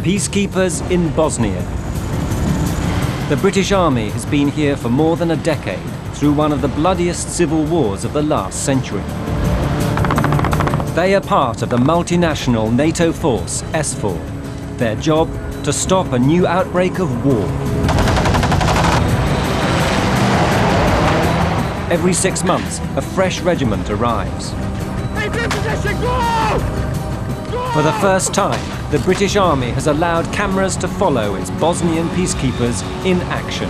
Peacekeepers in Bosnia. The British Army has been here for more than a decade through one of the bloodiest civil wars of the last century. They are part of the multinational NATO force, SFOR. Their job, to stop a new outbreak of war. Every 6 months, a fresh regiment arrives. For the first time, the British Army has allowed cameras to follow its Bosnian peacekeepers in action.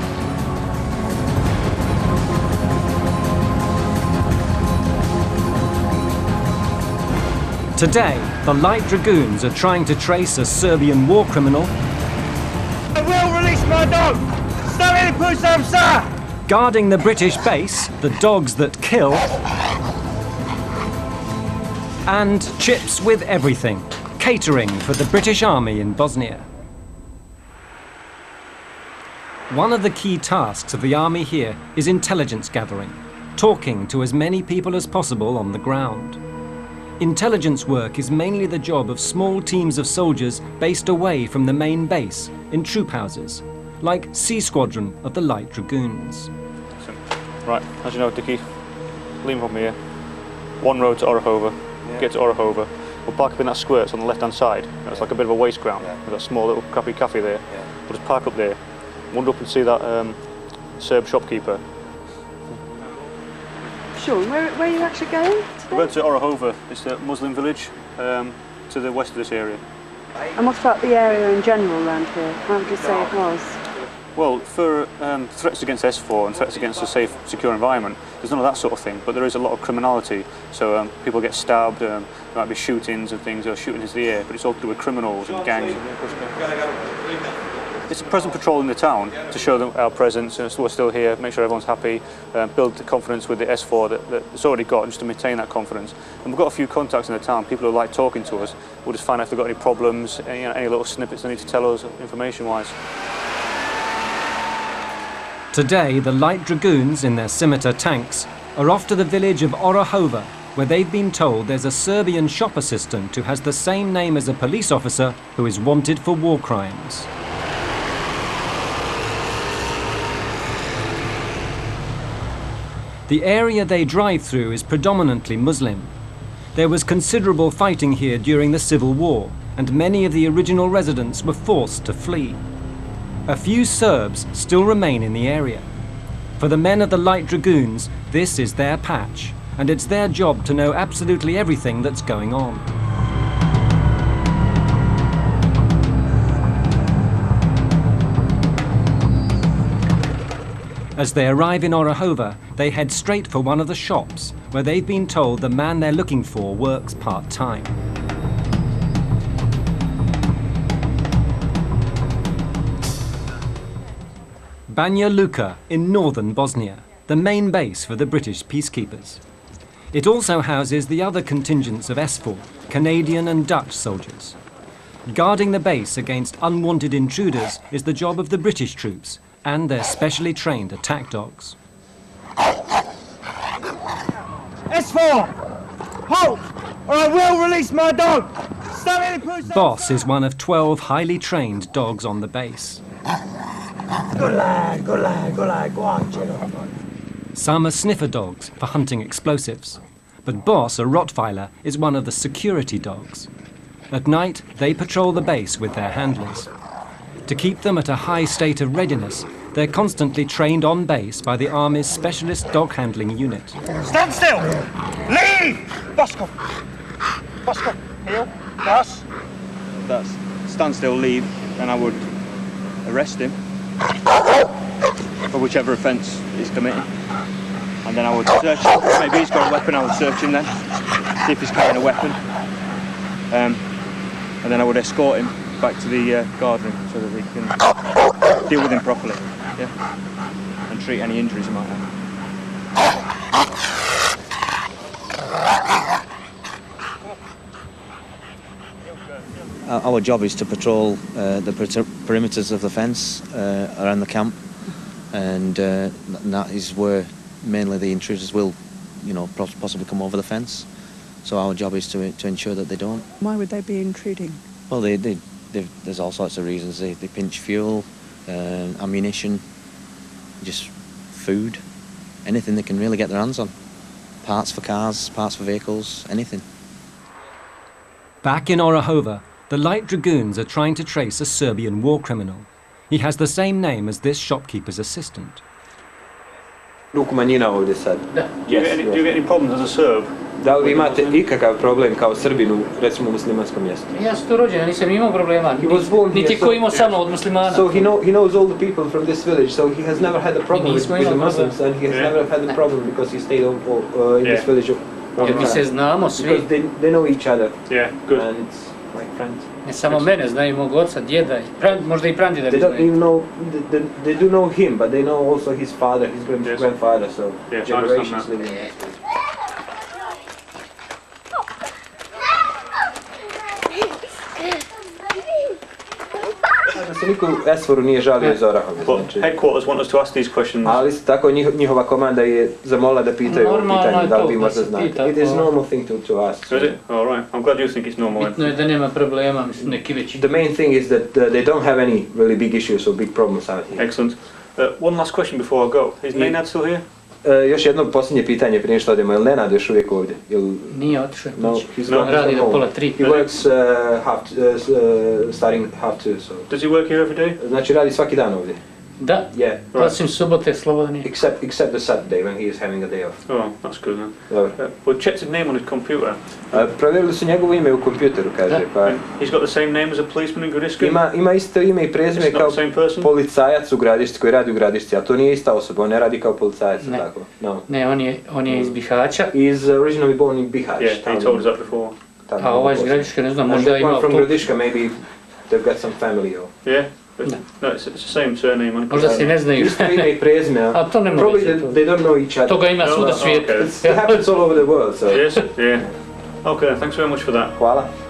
Today, the Light Dragoons are trying to trace a Serbian war criminal. I will release my dog! Stavili puštam psa! Guarding the British base, the dogs that kill. And chips with everything, catering for the British Army in Bosnia. One of the key tasks of the army here is intelligence gathering, talking to as many people as possible on the ground. Intelligence work is mainly the job of small teams of soldiers based away from the main base, in troop houses, like C Squadron of the Light Dragoons. Right, as you know, Dickie, lean from here, one road to Orahova, get to Orahova, we'll park up in that square, it's on the left-hand side, it's like a bit of a waste ground, with that small little crappy cafe there. We'll just park up there, wander up and see that Serb shopkeeper. Sure, where are you actually going today? We're going to Orahova, it's a Muslim village to the west of this area. And what about the area in general around here? How would you say it was? Well, for threats against S4 and threats against a safe, secure environment, there's none of that sort of thing, but there is a lot of criminality. So people get stabbed, there might be shootings and things, or shooting into the air, but it's all to do with criminals and gangs. It's a present patrol in the town to show them our presence, and we're still here, make sure everyone's happy, build the confidence with the S4 that it's already got, just to maintain that confidence. And we've got a few contacts in the town, people who like talking to us. We'll just find out if they've got any problems, any little snippets they need to tell us, information-wise. Today, the Light Dragoons, in their scimitar tanks, are off to the village of Orahova, where they've been told there's a Serbian shop assistant who has the same name as a police officer who is wanted for war crimes. The area they drive through is predominantly Muslim. There was considerable fighting here during the Civil War, and many of the original residents were forced to flee. A few Serbs still remain in the area. For the men of the Light Dragoons, this is their patch, and it's their job to know absolutely everything that's going on. As they arrive in Orahova, they head straight for one of the shops, where they've been told the man they're looking for works part-time. Banja Luka in northern Bosnia, the main base for the British peacekeepers. It also houses the other contingents of SFOR, Canadian and Dutch soldiers. Guarding the base against unwanted intruders is the job of the British troops and their specially trained attack dogs. S4! Halt! Or I will release my dog! Boss is one of 12 highly trained dogs on the base. Good lad, good lad, good lad, go on, Chino. Some are sniffer dogs for hunting explosives, but Boss, a Rottweiler, is one of the security dogs. At night, they patrol the base with their handlers. To keep them at a high state of readiness, they're constantly trained on base by the Army's specialist dog handling unit. Stand still! Leave! Bosco! Bosco, heel, pass. That's stand still, leave, and I would arrest him for whichever offence he's committing. And then I would search him. Maybe he's got a weapon, I would search him then, see if he's carrying a weapon. And then I would escort him back to the guard room so that we can deal with him properly, and treat any injuries he might have. Our job is to patrol the perimeters of the fence around the camp, and that is where mainly the intruders will, possibly come over the fence. So our job is to ensure that they don't. Why would they be intruding? Well, they there's all sorts of reasons. They pinch fuel, ammunition, just food, anything they can really get their hands on. Parts for cars, parts for vehicles, anything. Back in Orahova, the Light Dragoons are trying to trace a Serbian war criminal. He has the same name as this shopkeeper's assistant. Ruku manjina ovdje sad. Do you get any problems as a Serb? Da li vi imate ikakav problem kao Srbin u, recimo, u muslimanskom mjestu? Ja sam tu rođen, nisam imao problema. Niti ko imao sa mnom od muslimana. So he knows all the people from this village, so he has never had a problem with the Muslims, and he has never had a problem because he stayed in this village. Jer mi se znamo svi. Because they know each other. Yeah, good. And it's like friends. Ne samo mene znaju, mog oca, djeda, možda i prandida They mi don't even znaju. know, they do know him, but they know also his father, his grandfather, so Yes, generations living in that village. Se niko u Esforu nije žalio iz Orahove. But headquarters want us to ask these questions. Ali isto tako njihova komanda je zamolila da pitaju ovo pitanje, da li vi možda znate. It is normal thing to ask. So is it? All right. I'm glad you think it's normal. Bitno je da nema problema, mislim, neki veći. The main thing is that they don't have any really big issues or big problems out here. Excellent. One last question before I go. Is Nenad still here? Još jedno posljednje pitanje prije što odemo. Je li Nenad još uvijek ovdje? Nije otišao kući. No, Radi do 1:30. He works starting 2:30. So. Does he work here every day? Znači radi svaki dan ovdje. Da, osim subote slobodan je. Except the Saturday when he is having a day off. Oh, that's good then. Dobro. We checked his name on his computer. Provjerili su njegovo ime u kompjuteru, kaže. Pa He's got the same name as a policeman in Gradiška? Ima isto ime i prezime kao policajac u Gradišci koji radi u Gradišci, a to nije ista osoba, on ne radi kao policajac, tako? No. Ne, on je iz Bihaća. He is originally born in Bihać. Yeah, he told us that before. A ovaj iz Gradiška, ne znam, možda ima... From Gradiška, maybe they've got some family or... Yeah? No, it's the same surname. Možda se ne znaju. Isto ime i prezime, a to ne može. Probably they don't know each other. Toga ima svuda svijetu. It happens all over the world, so... Yes, yeah. Okay, thanks very much for that.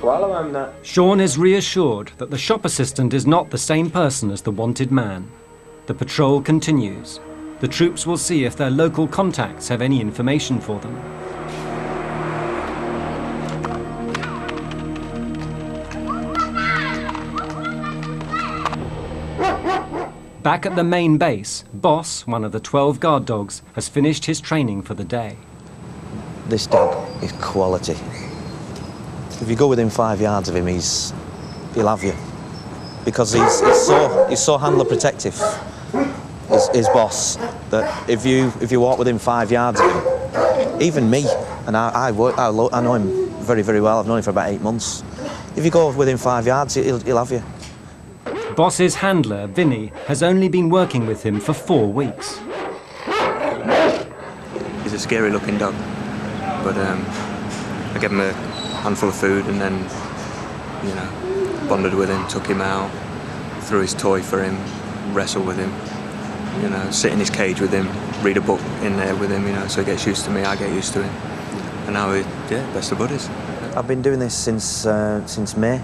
Hvala vam na... Sean is reassured that the shop assistant is not the same person as the wanted man. The patrol continues. The troops will see if their local contacts have any information for them. Back at the main base, Boss, one of the 12 guard dogs, has finished his training for the day. This dog is quality. If you go within 5 yards of him, he'll have you. Because he's so handler protective, his Boss, that if you walk within 5 yards of him, even me, and I know him very, very well, I've known him for about 8 months. If you go within 5 yards, he'll have you. Boss's handler, Vinny, has only been working with him for 4 weeks. He's a scary looking dog, but I gave him a handful of food and then, bonded with him, took him out, threw his toy for him, wrestled with him, sit in his cage with him, read a book in there with him, so he gets used to me, I get used to him. And now best of buddies. I've been doing this since May.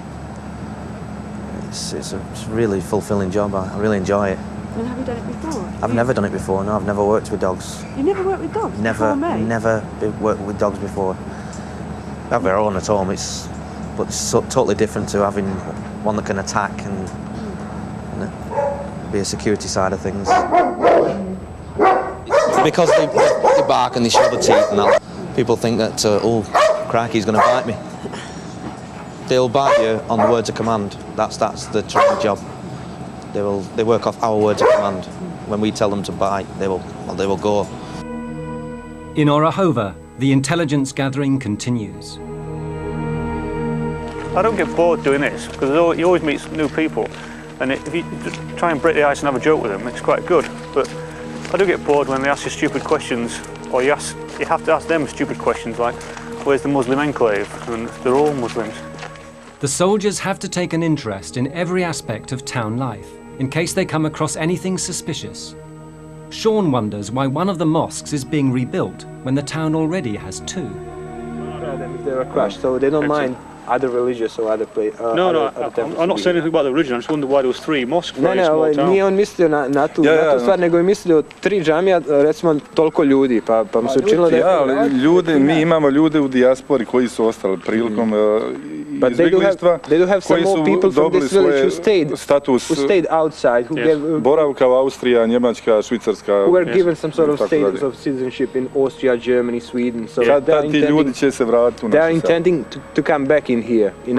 It's a really fulfilling job. I really enjoy it. And have you done it before? I've never done it before. No, I've never worked with dogs. You never worked with dogs? Never worked with dogs before. We have our own at home. It's totally different to having one that can attack and be a security side of things. Because they bark and they show the teeth and that, people think that oh, crikey, he's going to bite me. They'll bite you on the words of command. That's the training job. They work off our words of command. When we tell them to bite, they will go. In Orahova, the intelligence gathering continues. I don't get bored doing this because you always meet new people, and if you just try and break the ice and have a joke with them, it's quite good. But I do get bored when they ask you stupid questions, or you have to ask them stupid questions like, "Where's the Muslim enclave?" And they're all Muslims. The soldiers have to take an interest in every aspect of town life, in case they come across anything suspicious. Sean wonders why one of the mosques is being rebuilt when the town already has 2. If they were crushed, so they don't mind other religious or other I'm not saying anything about the religion. I just wonder why there was 3 mosques. Nije on mislio na tu stvar, nego je mislio 3 džamija, recimo toliko ljudi, pa mu se učinilo da je... Mi imamo ljude u dijaspori koji su ostali prilikom izbjeglištva, koji su dobili svoje status boravka u Austrija, Njemačka, Švicarska. Who were given some sort of status of citizenship in Austria, Germany, Sweden. So ti ljudi će se vratiti u našu they're intending to come back in here in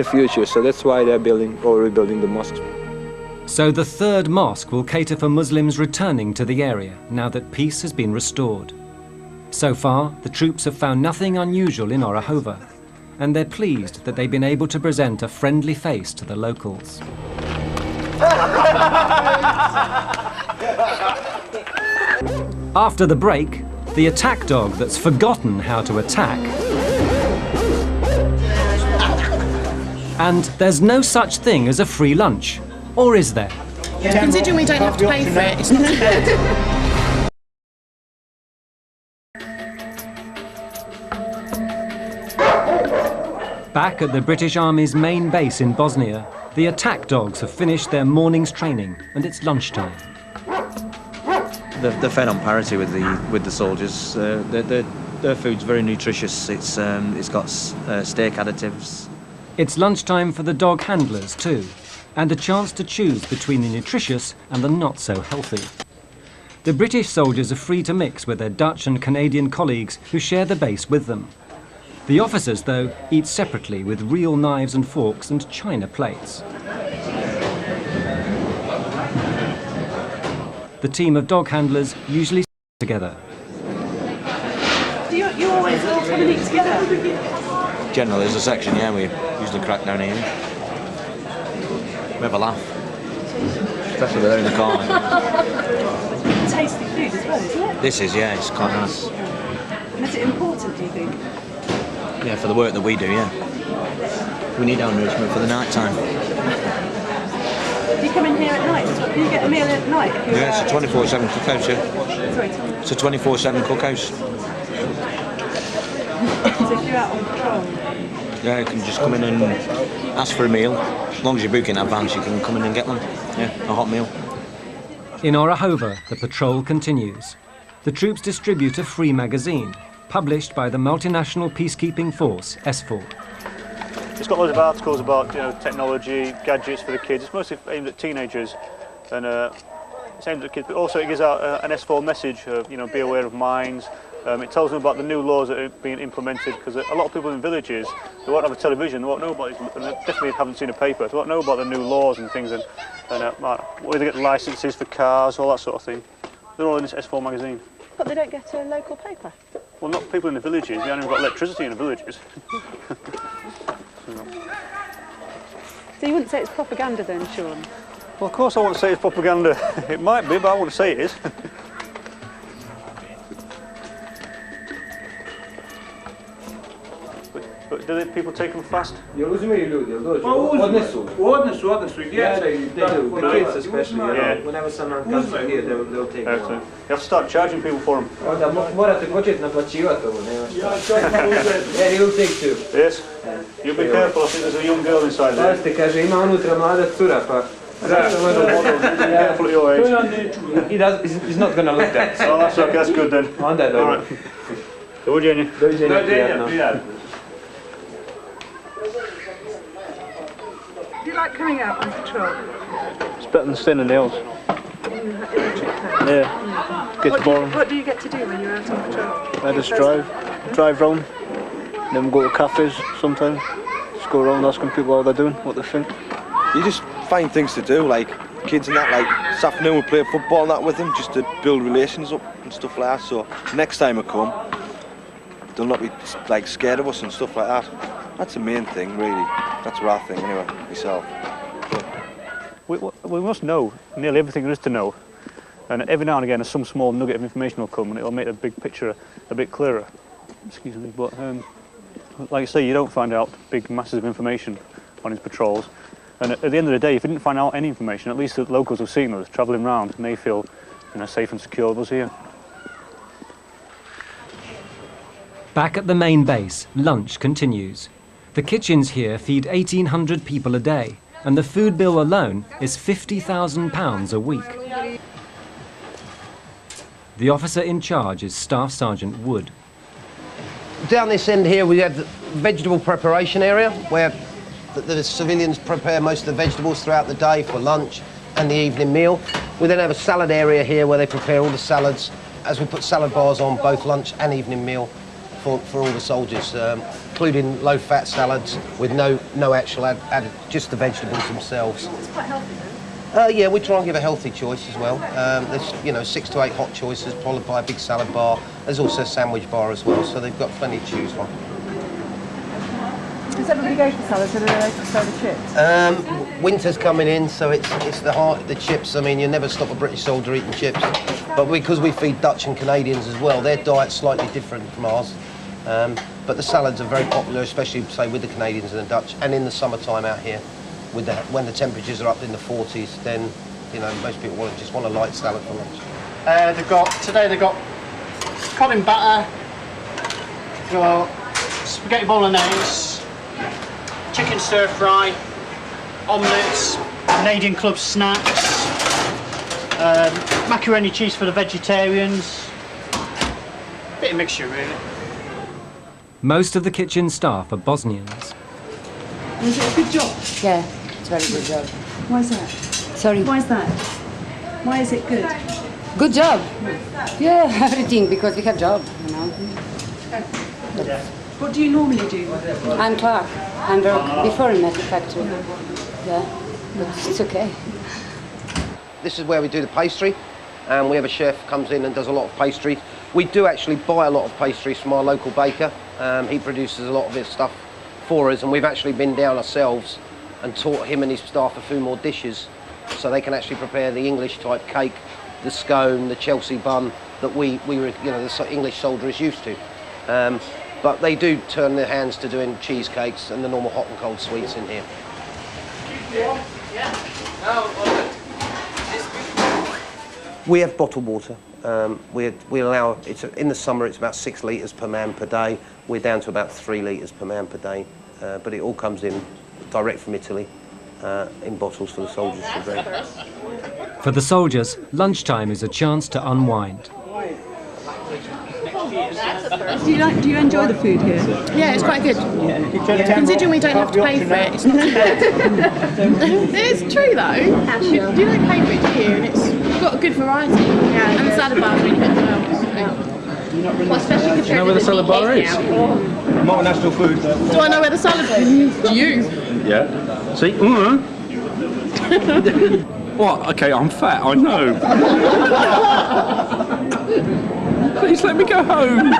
the future, so that's why they're building or rebuilding the mosques. So the 3rd mosque will cater for Muslims returning to the area now that peace has been restored. So far, the troops have found nothing unusual in Orahova, and they're pleased that they've been able to present a friendly face to the locals. After the break, the attack dog that's forgotten how to attack. And there's no such thing as a free lunch, or is there? Considering we don't have to pay for it, it's not too bad. Back at the British Army's main base in Bosnia, the attack dogs have finished their morning's training and it's lunchtime. They're fed on parity with the soldiers. Their food's very nutritious. It's got steak additives. It's lunchtime for the dog handlers too, and a chance to choose between the nutritious and the not so healthy. The British soldiers are free to mix with their Dutch and Canadian colleagues who share the base with them. The officers, though, eat separately with real knives and forks and china plates. The team of dog handlers usually sit together. Do you always all come and eat together? Generally, as a section, yeah, we usually crack down here. We have a laugh. Especially there in the corner. Tasty food as well, isn't it? This is, yeah, it's quite nice. And is it important, do you think? Yeah, for the work that we do, yeah. We need our nourishment for the night time. Do you come in here at night? Do you get a meal at night? Yeah, it's a 24/7 cookhouse, yeah. Sorry, it's a 24/7 cookhouse. So if you're out on patrol? Yeah, you can just come in and ask for a meal. As long as you book in advance, you can come in and get one. Yeah, a hot meal. In Orahova, the patrol continues. The troops distribute a free magazine, published by the multinational peacekeeping force, SFOR. It's got loads of articles about technology, gadgets for the kids. It's mostly aimed at teenagers, and it's aimed at kids. But also, it gives out an SFOR message of be aware of mines. It tells them about the new laws that are being implemented, because a lot of people in villages, they won't have a television, they won't know about it, and they definitely haven't seen a paper. They won't know about the new laws and things, and where they get licences for cars, all that sort of thing. They're all in this SFOR magazine. But they don't get a local paper? Well, not people in the villages. They haven't even got electricity in the villages. So you wouldn't say it's propaganda then, Sean? Well, of course I won't say it's propaganda. It might be, but I wouldn't say it is. But do people take them fast? Jel uzimaju ljudi, jel dođu? Odnesu i djeca. The kids especially, whenever someone comes here, they'll take them. You have to start charging people for them. Onda morate početi naplaćivati ovo, nema šta. Yeah, he'll take two. Yes? You be careful, I think there's a young girl inside there. Pazite, kaže, ima unutra mlada cura, pa... Careful at your age. He's not gonna look that. Oh, that's okay, that's good then. Onda je dobro. Doviđenja. Doviđenja, prijatno. Do you like coming out on patrol? It's better than staying in the hills. Yeah. What do you get to do when you're out on patrol? I just drive round, then we go to cafes sometimes. Just go around asking people how they're doing, what they think. You just find things to do, like kids and that, like this afternoon we play football and that with them, just to build relations up and stuff like that, so next time I come, they'll not be like scared of us and stuff like that. That's the main thing, really. That's what I think, anyway, myself. We must know nearly everything there is to know, and every now and again some small nugget of information will come and it'll make the big picture a bit clearer. Excuse me, but like I say, you don't find out big masses of information on his patrols, and at the end of the day, if you didn't find out any information, at least the locals have seen us travelling around and they feel safe and secure with us here. Back at the main base, lunch continues. The kitchens here feed 1,800 people a day, and the food bill alone is £50,000 a week. The officer in charge is Staff Sergeant Wood. Down this end here we have the vegetable preparation area where the civilians prepare most of the vegetables throughout the day for lunch and the evening meal. We then have a salad area here where they prepare all the salads, as we put salad bars on both lunch and evening meal for all the soldiers, including low-fat salads with no actual added, just the vegetables themselves. It's quite healthy then. Yeah, we try and give a healthy choice as well. There's 6 to 8 hot choices, followed by a big salad bar. There's also a sandwich bar as well, so they've got plenty to choose from. Does everybody go for salads, or do they prefer the chips? Winter's coming in, so it's the chips. I mean, you never stop a British soldier eating chips. But because we feed Dutch and Canadians as well, their diet's slightly different from ours. But the salads are very popular, especially, say, with the Canadians and the Dutch, and in the summertime out here. When the temperatures are up in the 40s, then most people just want a light salad for lunch. Today they've got cod in batter, spaghetti bolognese, chicken stir fry, omelettes, Canadian Club snacks, macaroni cheese for the vegetarians. Bit of mixture really. Most of the kitchen staff are Bosnians. Is it a good job? Yeah, it's a very good job. Why is that? Sorry? Why is that? Why is it good? Good job. Yeah, everything, because we have job, What do you normally do? I'm clerk. I worked before in metal factory. Yeah, but it's okay. This is where we do the pastry, and we have a chef comes in and does a lot of pastry. We do actually buy a lot of pastries from our local baker. He produces a lot of his stuff for us, and we've actually been down ourselves and taught him and his staff a few more dishes so they can actually prepare the English type cake, the scone, the Chelsea bun that the English soldier is used to. But they do turn their hands to doing cheesecakes and the normal hot and cold sweets in here. We have bottled water. We allow, in the summer it's about 6 litres per man per day. We're down to about 3 litres per man per day. But it all comes in direct from Italy in bottles for the soldiers to drink. For the soldiers, lunchtime is a chance to unwind. Do you enjoy the food here? Yeah, it's quite good. Considering we don't have to pay for it, it's not too bad. It's true though. You don't pay for it here, and it's got a good variety. Yeah, and the salad bar is really good as well. Well, especially do you know where the salad bar is? Not national food. Do I know where the salad is? Do you? Yeah. See? What? Okay, I'm fat, I know. Please let me go home.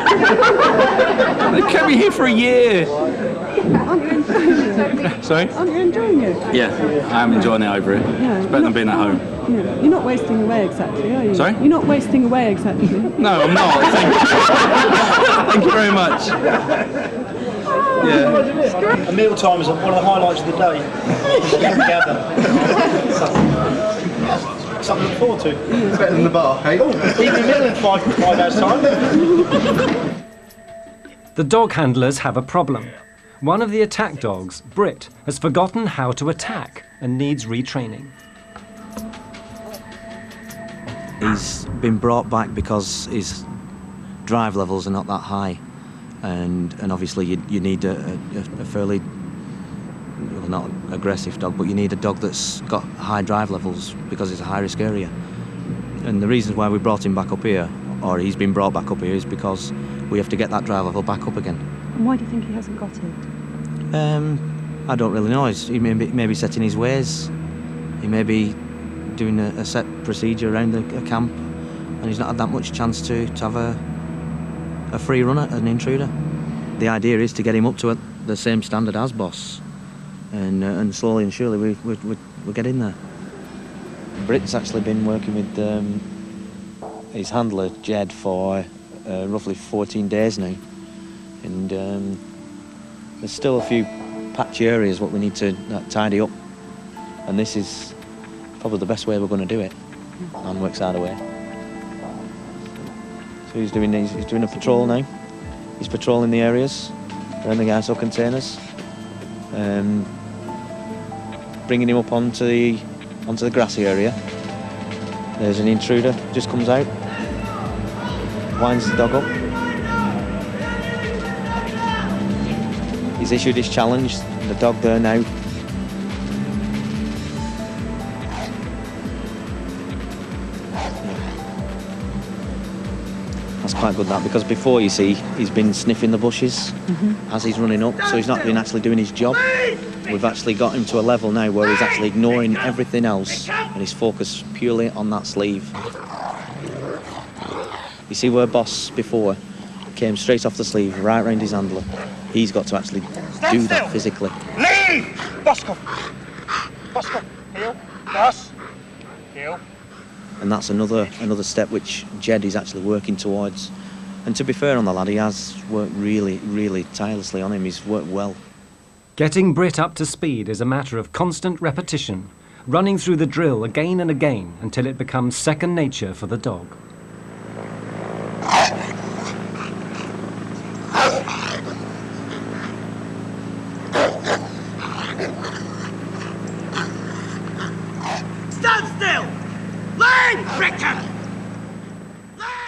They kept me here for a year. Aren't you enjoying it? Sorry? Aren't you enjoying it? Yeah, I am enjoying it over here. Yeah, it's better than being at home. Yeah. You're not wasting away exactly, are you? Sorry? You're not wasting away exactly. No, I'm not. Thank you very much. Yeah. A meal time is one of the highlights of the day. Something to look forward to. Better than the bar, hey? Evening meal in 5 hours time. The dog handlers have a problem. One of the attack dogs, Brit, has forgotten how to attack and needs retraining. He's been brought back because his drive levels are not that high, and obviously you need a fairly, well, not aggressive dog, but you need a dog that's got high drive levels because it's a high risk area. And the reasons why we brought him back up here, or he's been brought back up here, is because we have to get that drive level back up again. And why do you think he hasn't got it? I don't really know. He may be set in his ways. He may be doing a set procedure around a camp, and he's not had that much chance to have a free run at an intruder. The idea is to get him up to the same standard as boss, and slowly and surely we'll get in there. Brit's actually been working with his handler Jed for roughly 14 days now, and there's still a few patchy areas what we need to tidy up, and this is probably the best way we're going to do it, and works out a way. So he's doing a patrol now. He's patrolling the areas around the ISO containers, bringing him up onto the grassy area. There's an intruder, just comes out, winds the dog up. He's issued his challenge, the dog there now. That's quite good, that, because before, you see, he's been sniffing the bushes as he's running up, so he's not been actually doing his job. We've actually got him to a level now where he's actually ignoring everything else and he's focused purely on that sleeve. You see where Boss before came straight off the sleeve, right round his handler. He's got to actually do that physically. Leave! Bosco! Bosco! Heel! Boss! Heel! And that's another step which Jed is actually working towards. And to be fair on the lad, he has worked really, really tirelessly on him. He's worked well. Getting Brit up to speed is a matter of constant repetition, running through the drill again and again until it becomes second nature for the dog. Stand still! Line, Britain!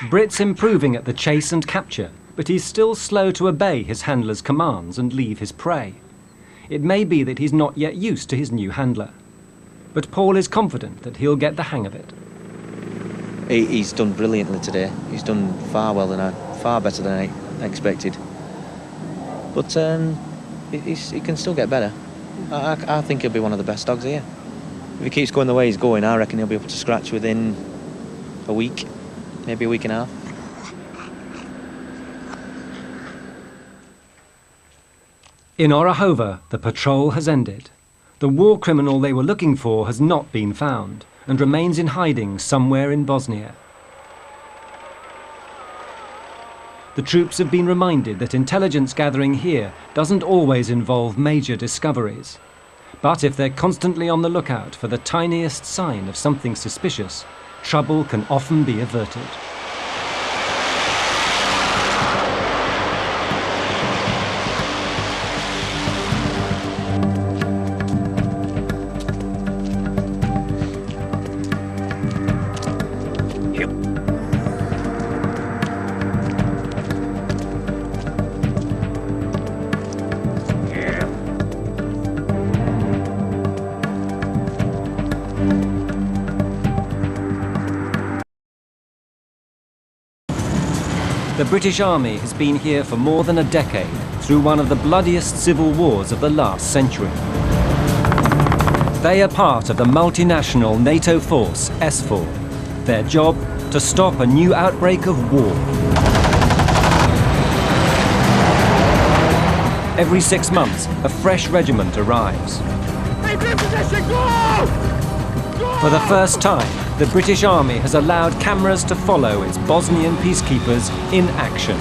Brit's improving at the chase and capture, but he's still slow to obey his handler's commands and leave his prey. It may be that he's not yet used to his new handler, but Paul is confident that he'll get the hang of it. He's done brilliantly today. He's done far better than I expected. But he can still get better. I think he'll be one of the best dogs here. If he keeps going the way he's going, I reckon he'll be able to scratch within a week, maybe a week and a half. In Orahova, the patrol has ended. The war criminal they were looking for has not been found and remains in hiding somewhere in Bosnia. The troops have been reminded that intelligence gathering here doesn't always involve major discoveries. But if they're constantly on the lookout for the tiniest sign of something suspicious, trouble can often be averted. The British Army has been here for more than a decade through one of the bloodiest civil wars of the last century. They are part of the multinational NATO force SFOR. Their job, to stop a new outbreak of war. Every 6 months, a fresh regiment arrives. For the first time, the British Army has allowed cameras to follow its Bosnian peacekeepers in action.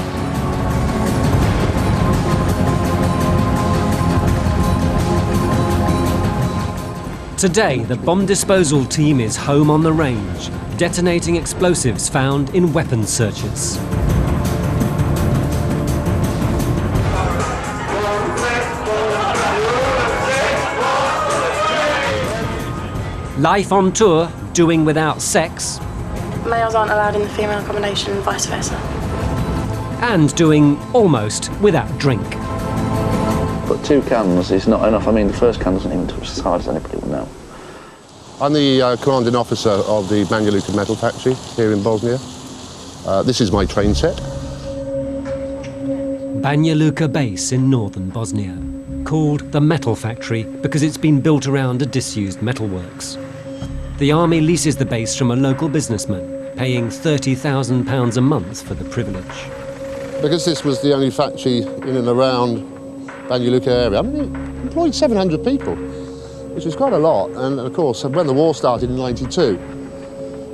Today, the bomb disposal team is home on the range, detonating explosives found in weapons searches. Life on tour, doing without sex. Males aren't allowed in the female accommodation and vice versa. And doing almost without drink. But 2 cans is not enough. I mean, the first can doesn't even touch the side, as anybody would know. I'm the commanding officer of the Banja Luka metal factory here in Bosnia. This is my train set. Banja Luka base in northern Bosnia, called the Metal Factory because it's been built around a disused metalworks. The army leases the base from a local businessman, paying £30,000 a month for the privilege. Because this was the only factory in and around Banja Luka area, I mean, it employed 700 people, which was quite a lot. And of course, when the war started in '92,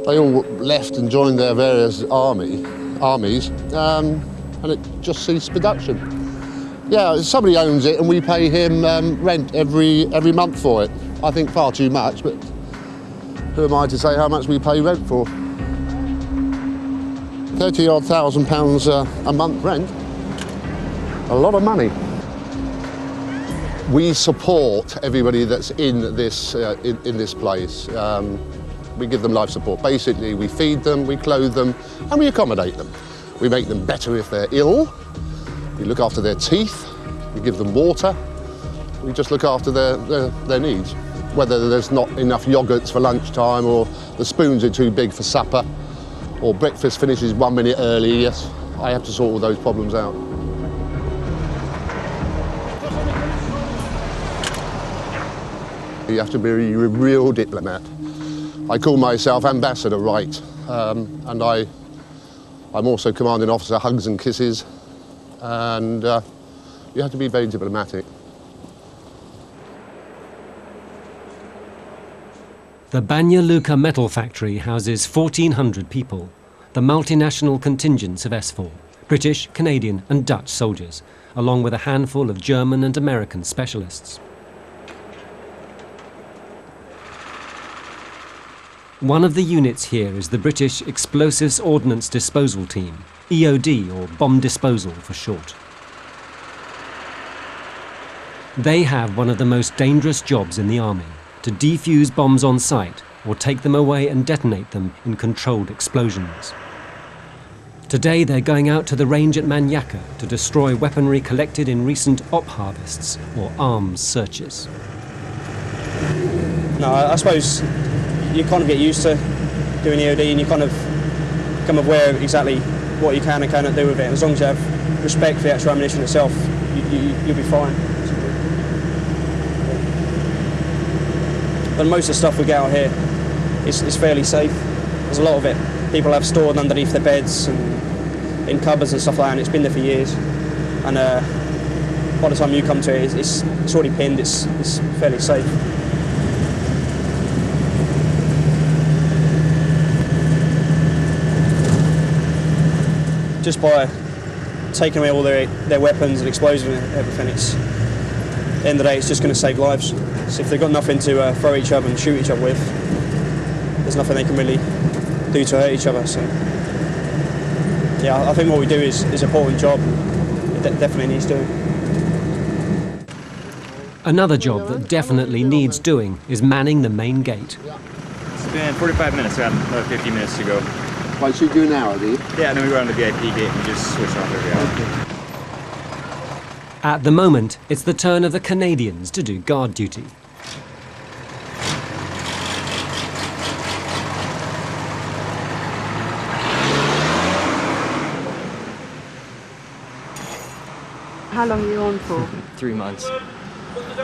they all left and joined their various armies, and it just ceased production. Yeah, somebody owns it and we pay him rent every month for it. I think far too much, but who am I to say how much we pay rent for? £30,000 a month rent. A lot of money. We support everybody that's in this place. We give them life support. Basically, we feed them, we clothe them, and we accommodate them. We make them better if they're ill. We look after their teeth. We give them water. We just look after their needs. Whether there's not enough yogurts for lunchtime, or the spoons are too big for supper, or breakfast finishes 1 minute early, yes, I have to sort all those problems out. You have to be a real diplomat. I call myself Ambassador Wright, and I'm also Commanding Officer Hugs and Kisses, and you have to be very diplomatic. The Banja Luka metal factory houses 1,400 people, the multinational contingents of S4, British, Canadian and Dutch soldiers, along with a handful of German and American specialists. One of the units here is the British Explosives Ordnance Disposal Team, EOD, or Bomb Disposal for short. They have one of the most dangerous jobs in the army, to defuse bombs on site or take them away and detonate them in controlled explosions. Today they're going out to the range at Manyaka to destroy weaponry collected in recent op harvests or arms searches. No, I suppose you kind of get used to doing EOD and you kind of become aware of exactly what you can and cannot do with it. As long as you have respect for the actual ammunition itself, you'll be fine. But most of the stuff we get out here is fairly safe. There's a lot of it people have stored underneath their beds and in cupboards and stuff like that, and it's been there for years. And by the time you come to it, it's already pinned, it's fairly safe. Just by taking away all their weapons and explosives and everything, at the end of the day, it's just going to save lives. So if they've got nothing to throw each other and shoot each other with, there's nothing they can really do to hurt each other. So yeah, I think what we do is an important job. It definitely needs doing. Another job that definitely needs doing is manning the main gate. It's been 45 minutes, we have another 50 minutes to go. Right, so you do an hour, do you? Yeah, and then we go on the VIP gate and just switch off every hour. At the moment, it's the turn of the Canadians to do guard duty. How long are you on for? 3 months. All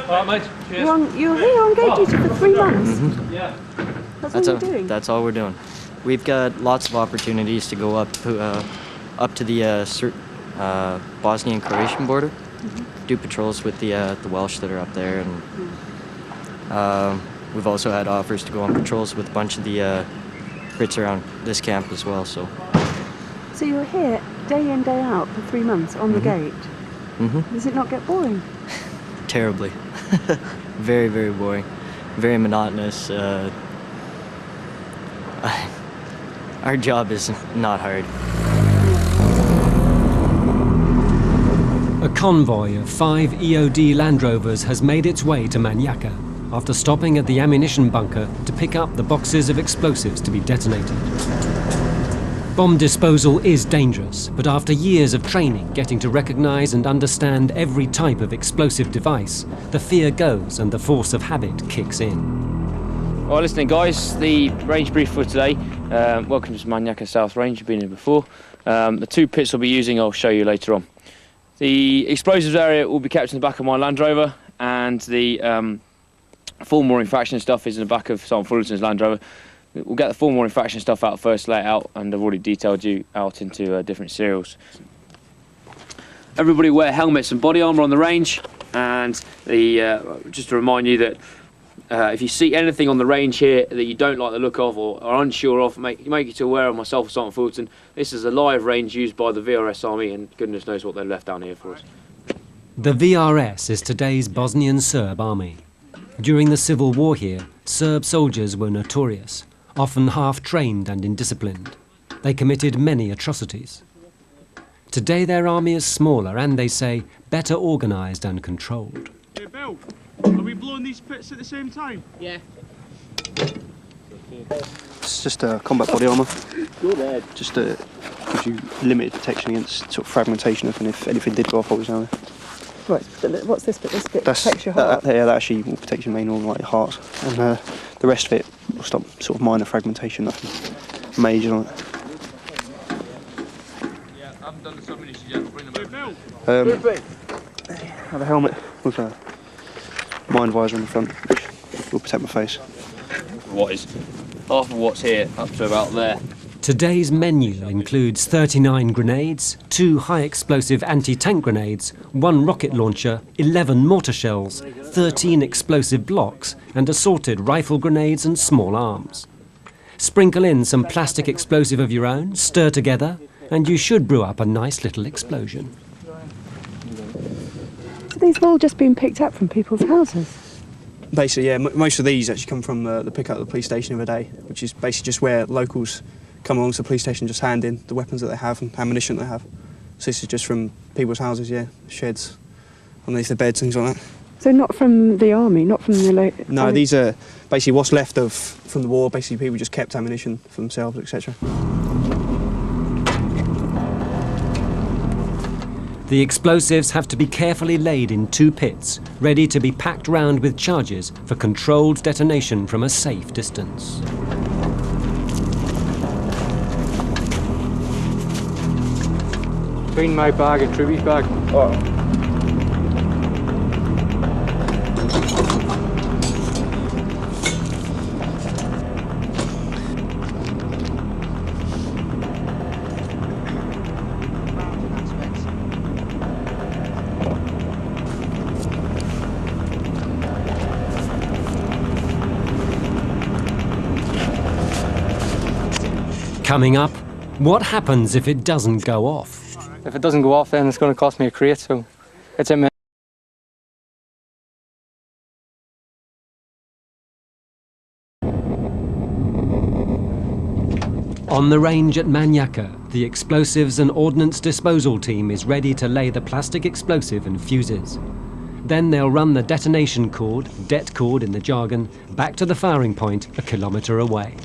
right, mate. Cheers. You're here on gate duty for 3 months? Mm-hmm. Yeah. That's all you're doing? That's all we're doing. We've got lots of opportunities to go up to the Bosnian and Croatian border, do patrols with the Welsh that are up there, and we've also had offers to go on patrols with a bunch of the Brits around this camp as well. So you're here day in, day out for 3 months on the gate? Mm-hmm. Does it not get boring? Terribly. Very, very boring. Very monotonous. Our job is not hard. A convoy of 5 EOD Land Rovers has made its way to Manyaka after stopping at the ammunition bunker to pick up the boxes of explosives to be detonated. Bomb disposal is dangerous, but after years of training, getting to recognize and understand every type of explosive device, the fear goes and the force of habit kicks in. Well, listening guys, the range brief for today. Welcome to Manyaka South Range, you've been here before. The 2 pits we'll be using I'll show you later on. The explosives area will be kept in the back of my Land Rover, and the full mooring faction stuff is in the back of Simon Fullerton's Land Rover. We'll get the full mooring faction stuff out first, lay it out, and I've already detailed you out into different serials. Everybody wear helmets and body armour on the range, and just to remind you that if you see anything on the range here that you don't like the look of or are unsure of, make it aware of myself or Simon Fullerton. This is a live range used by the VRS Army, and goodness knows what they've left down here for us. The VRS is today's Bosnian Serb army. During the civil war here, Serb soldiers were notorious, often half-trained and indisciplined. They committed many atrocities. Today their army is smaller and, they say, better organised and controlled. Bill, are we blowing these pits at the same time? Yeah. It's just a combat body armour. Just gives you limited protection against sort of fragmentation if anything did go off while we was down there. Right, what's this bit? This bit That's, protects your heart? that actually will protect your main organ like your heart. And the rest of it will stop sort of minor fragmentation, nothing major on it. Yeah, I haven't done the submunitions yet. Bring them Have a helmet with a mine visor on the front, which will protect my face. What is half of what's here up to about there? Today's menu includes 39 grenades, 2 high-explosive anti-tank grenades, 1 rocket launcher, 11 mortar shells, 13 explosive blocks, and assorted rifle grenades and small arms. Sprinkle in some plastic explosive of your own, stir together, and you should brew up a nice little explosion. So these have all just been picked up from people's houses? Basically, yeah, most of these actually come from the pick-up at the police station of a day, which is basically just where locals come along to the police station, just hand in the weapons that they have and ammunition they have. So this is just from people's houses, yeah, sheds, underneath the beds, things like that. So not from the army, not from the... No, these are basically what's left from the war. Basically, people just kept ammunition for themselves, etc. The explosives have to be carefully laid in 2 pits, ready to be packed round with charges for controlled detonation from a safe distance. Between my bag and Truby's bag. Coming up, what happens if it doesn't go off? If it doesn't go off, then it's going to cost me a crate, so it's in my... On the range at Manyaka, the explosives and ordnance disposal team is ready to lay the plastic explosive and fuses. Then they'll run the detonation cord, det cord in the jargon, back to the firing point a kilometre away.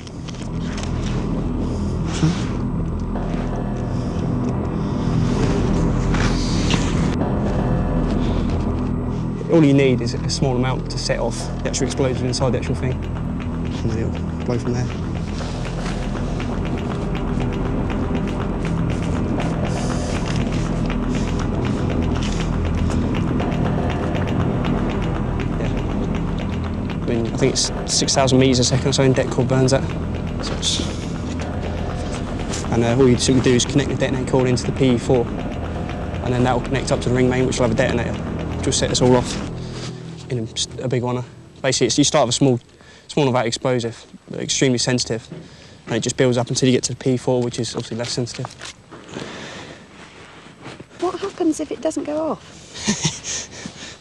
All you need is a small amount to set off the actual explosive inside the actual thing, and then it'll blow from there. Yeah. I mean, I think it's 6,000 metres a second or so in det cord burns at. So it's... And all you do is connect the detonator cord into the PE4, and then that will connect up to the ring main, which will have a detonator, which will set us all off in a big one. Basically, you start with a small amount of explosive, but extremely sensitive, and it just builds up until you get to the P4, which is obviously less sensitive. What happens if it doesn't go off?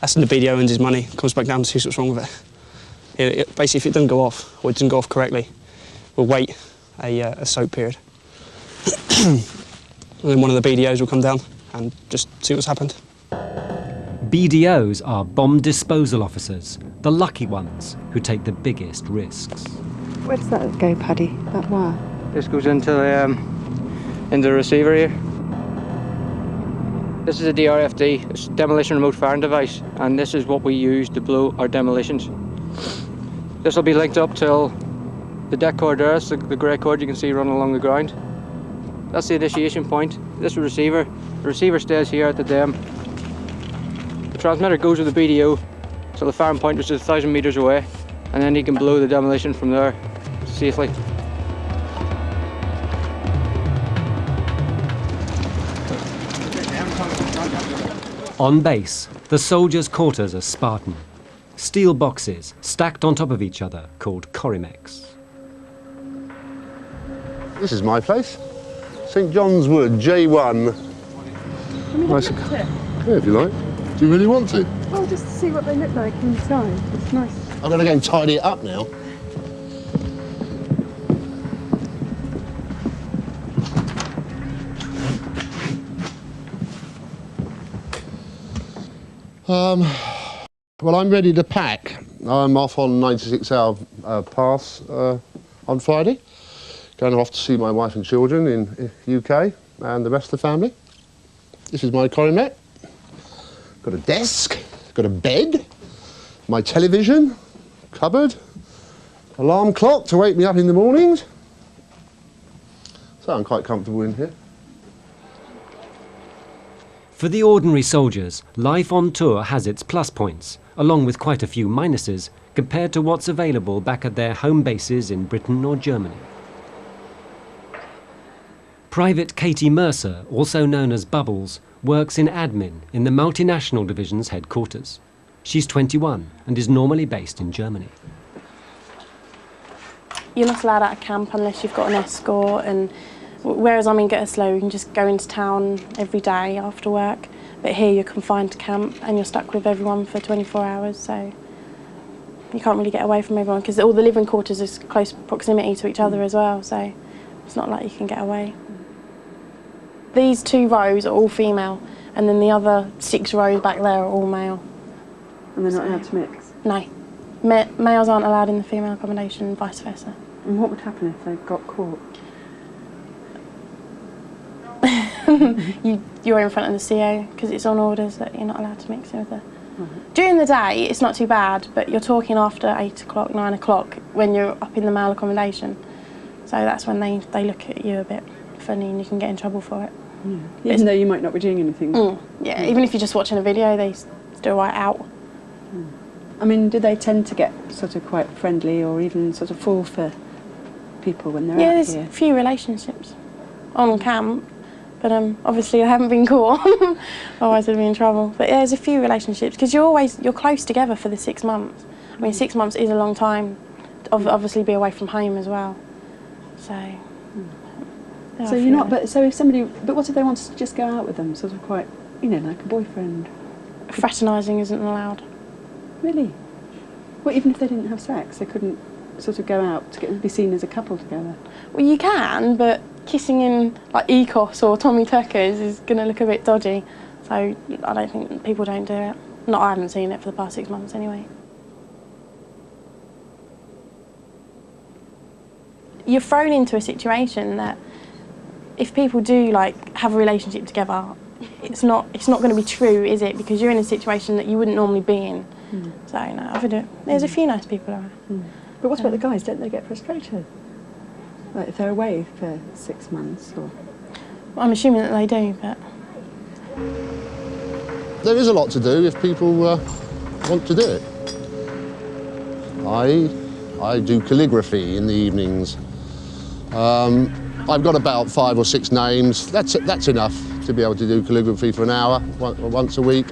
That's when the BDO earns his money, comes back down to see what's wrong with it. Basically, if it doesn't go off, or it doesn't go off correctly, we'll wait a soak period. And then one of the BDOs will come down and just see what's happened. BDOs are bomb disposal officers, the lucky ones who take the biggest risks. Where does that go, Paddy, that wire? This goes into the receiver here. This is a DRFD, it's a demolition remote firing device, and this is what we use to blow our demolitions. This will be linked up till the det cord there, so the grey cord you can see running along the ground. That's the initiation point. This is the receiver stays here at the dem. The transmitter goes with the BDO, so the firing point is just 1,000 metres away, and then you can blow the demolition from there safely. On base, the soldiers' quarters are Spartan. Steel boxes stacked on top of each other called Corrimex. This is my place. St John's Wood, J1. Nice. Yeah, if you like. Do you really want to? Oh, just to see what they look like inside. It's nice. I'm going to go and tidy it up now. Well, I'm ready to pack. I'm off on 96-hour pass on Friday. Going off to see my wife and children in UK and the rest of the family. This is my coronet. Got a desk, got a bed, my television, cupboard, alarm clock to wake me up in the mornings. So I'm quite comfortable in here. For the ordinary soldiers, life on tour has its plus points, along with quite a few minuses, compared to what's available back at their home bases in Britain or Germany. Private Katie Mercer, also known as Bubbles, works in admin in the multinational division's headquarters. She's 21 and is normally based in Germany. You're not allowed out of camp unless you've got an escort, and whereas I'm in Yugoslav, you can just go into town every day after work, but here you're confined to camp and you're stuck with everyone for 24 hours, so you can't really get away from everyone because all the living quarters is close proximity to each other as well, so it's not like you can get away. These 2 rows are all female, and then the other 6 rows back there are all male. And they're not allowed to mix? No. Males aren't allowed in the female accommodation and vice versa. And what would happen if they got caught? You're in front of the CO because it's on orders that you're not allowed to mix in with her. During the day, it's not too bad, but you're talking after 8 o'clock, 9 o'clock when you're up in the male accommodation. So that's when they look at you a bit funny and you can get in trouble for it. Yeah. Even though you might not be doing anything. Yeah, even if you're just watching a video, they still write out. I mean, do they tend to get sort of quite friendly or even sort of fall for people when they're out here? Yeah, there's a few relationships on camp, but obviously I haven't been caught, otherwise I'd be in trouble. But yeah, there's a few relationships because you're close together for the 6 months. I mean, 6 months is a long time to obviously be away from home as well. So. So you're not, but so if somebody, but what if they wanted to just go out with them, sort of quite, you know, like a boyfriend? Fraternising isn't allowed. Really? Well, even if they didn't have sex, they couldn't sort of go out to be seen as a couple together? Well, you can, but kissing in like Ecos or Tommy Tuckers is going to look a bit dodgy. So I don't think people don't do it. Not I haven't seen it for the past 6 months anyway. You're thrown into a situation that if people do like have a relationship together, it's not going to be true, is it? Because you're in a situation that you wouldn't normally be in. So no, I've heard there's a few nice people around. But what about the guys? Don't they get frustrated? Like if they're away for 6 months, or? Well, I'm assuming that they do, but there is a lot to do if people want to do it. I do calligraphy in the evenings. I've got about 5 or 6 names. That's enough to be able to do calligraphy for an hour, once a week.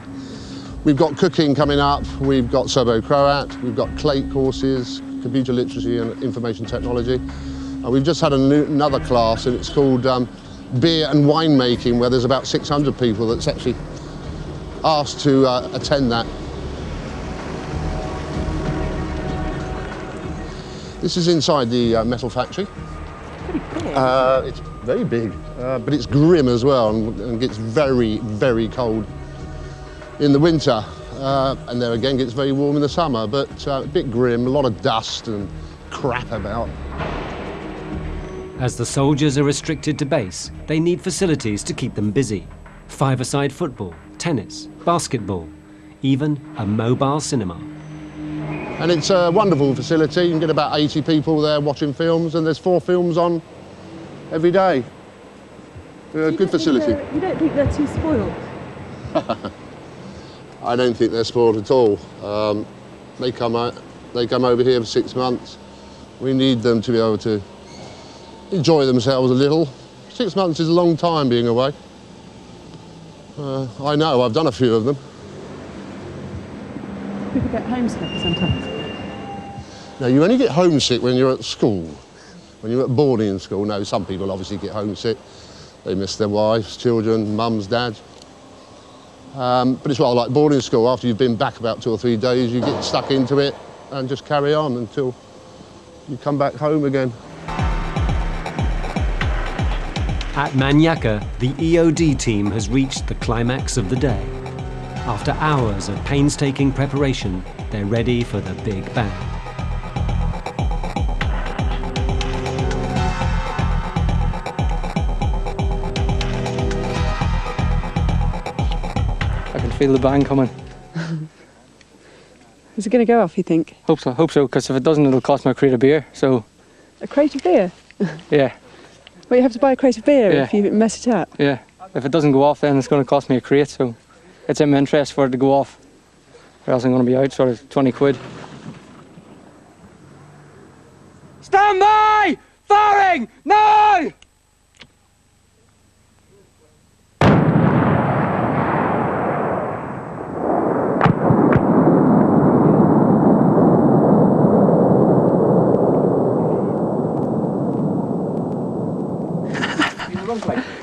We've got cooking coming up, we've got Serbo-Croat, we've got CLATE courses, computer literacy and information technology. And we've just had another class, and it's called beer and winemaking, where there's about 600 people that's actually asked to attend that. This is inside the metal factory. It's very big, but it's grim as well, and gets very, very cold in the winter. And there again gets very warm in the summer, but a bit grim, a lot of dust and crap about. As the soldiers are restricted to base, they need facilities to keep them busy. 5-a-side football, tennis, basketball, even a mobile cinema. And it's a wonderful facility. You can get about 80 people there watching films, and there's 4 films on every day. Good facility. You don't think they're too spoiled? I don't think they're spoiled at all. They come over here for 6 months. We need them to be able to enjoy themselves a little. 6 months is a long time being away. I know, I've done a few of them. People get homesick sometimes. No, you only get homesick when you're at school. When you're at boarding school, no, some people obviously get homesick. They miss their wives, children, mums, dads. But it's rather like boarding school. After you've been back about 2 or 3 days, you get stuck into it and just carry on until you come back home again. At Manyaka, the EOD team has reached the climax of the day. After hours of painstaking preparation, they're ready for the big bang. I can feel the bang coming. Is it going to go off, you think? Hope so, because if it doesn't, it'll cost me a crate of beer, so... A crate of beer? Yeah. Well, you have to buy a crate of beer Yeah. if you mess it up? Yeah. If it doesn't go off, then it's going to cost me a crate, so it's in my interest for it to go off, or else I'm going to be out sort of 20 quid. Stand by! Firing! Now!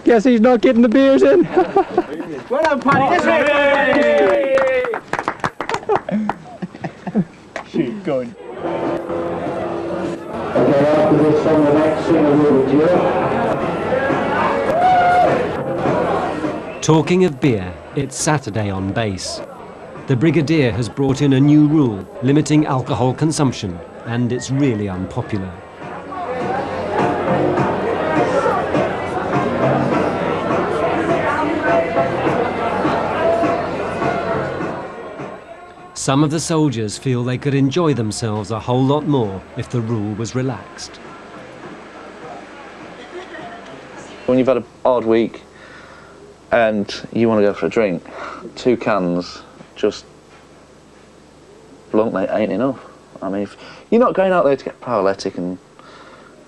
Guess he's not getting the beers in. Well done, Paddy. Shoot, go on. Okay, after this song, the next singer will be Talking of beer, it's Saturday on base. The Brigadier has brought in a new rule limiting alcohol consumption, and it's really unpopular. Some of the soldiers feel they could enjoy themselves a whole lot more if the rule was relaxed. When you've had a hard week and you want to go for a drink, 2 cans just bluntly ain't enough. I mean, if you're not going out there to get paralytic and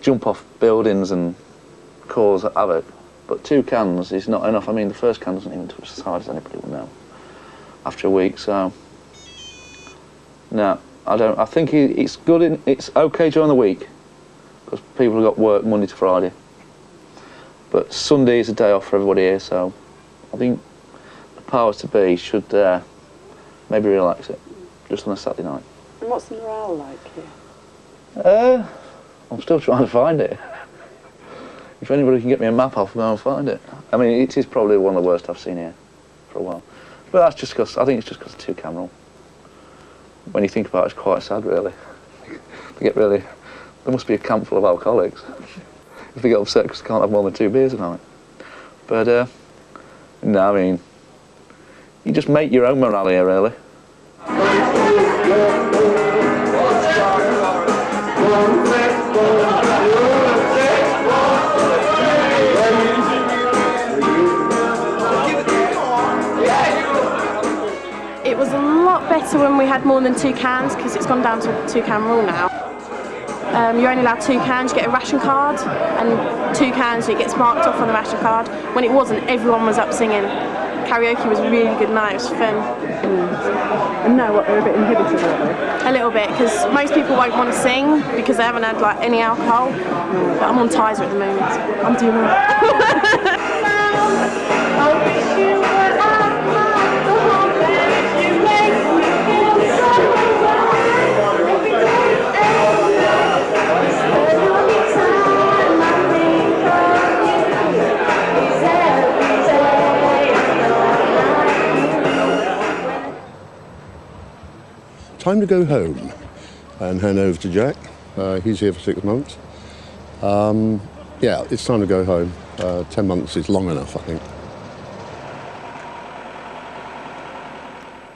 jump off buildings and cause havoc, but 2 cans is not enough. I mean, the first can doesn't even touch the side, as anybody will know, after a week, so... No, I don't. I think it's good. It's okay during the week because people have got work Monday to Friday. But Sunday is a day off for everybody here, so I think the powers to be should maybe relax it just on a Saturday night. And what's the morale like here? I'm still trying to find it. If anybody can get me a map, I'll go and find it. I mean, it is probably one of the worst I've seen here for a while. But that's just because I think it's just because of 2 can rule. When you think about it, it's quite sad, really. There must be a camp full of alcoholics if they get upset because they can't have more than 2 beers a night. But, no, I mean, you just make your own morale here, really. It was a lot better when we had more than 2 cans because it's gone down to a 2 can rule now. You're only allowed 2 cans, you get a ration card, and 2 cans it gets marked off on the ration card. When it wasn't, everyone was up singing. Karaoke was a really good night, it was fun. And now what, they're a bit inhibited, aren't they? A little bit, because most people won't want to sing because they haven't had like any alcohol. But I'm on Tizer at the moment. I'm doing well. Time to go home and hand over to Jack. He's here for 6 months. Yeah, it's time to go home. 10 months is long enough, I think.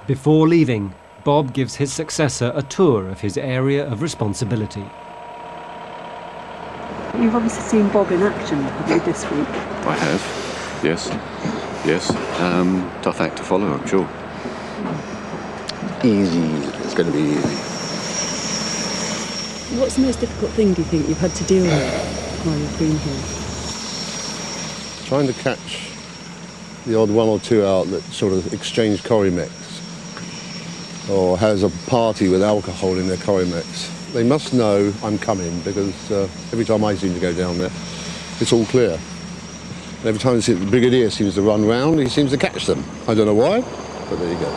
Before leaving, Bob gives his successor a tour of his area of responsibility. You've obviously seen Bob in action, have you, this week? I have, yes. Yes. Tough act to follow, I'm sure. Easy. It's going to be easy. What's the most difficult thing, do you think, you've had to deal with while you've been here? Trying to catch the odd 1 or 2 out that sort of exchange curry mix or has a party with alcohol in their curry mix. They must know I'm coming because every time I seem to go down there, it's all clear. And every time the Brigadier seems to run round, he seems to catch them. I don't know why, but there you go.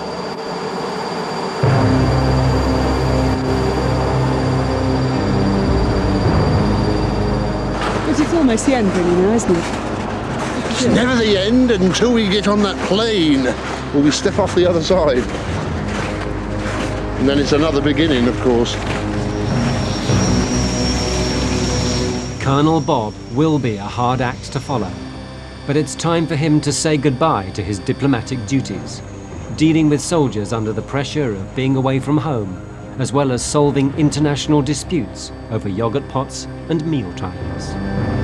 But it's almost the end, really, now, isn't it? It's never the end until we get on that plane or we step off the other side. And then it's another beginning, of course. Colonel Bob will be a hard act to follow, but it's time for him to say goodbye to his diplomatic duties, dealing with soldiers under the pressure of being away from home, as well as solving international disputes over yogurt pots and meal times.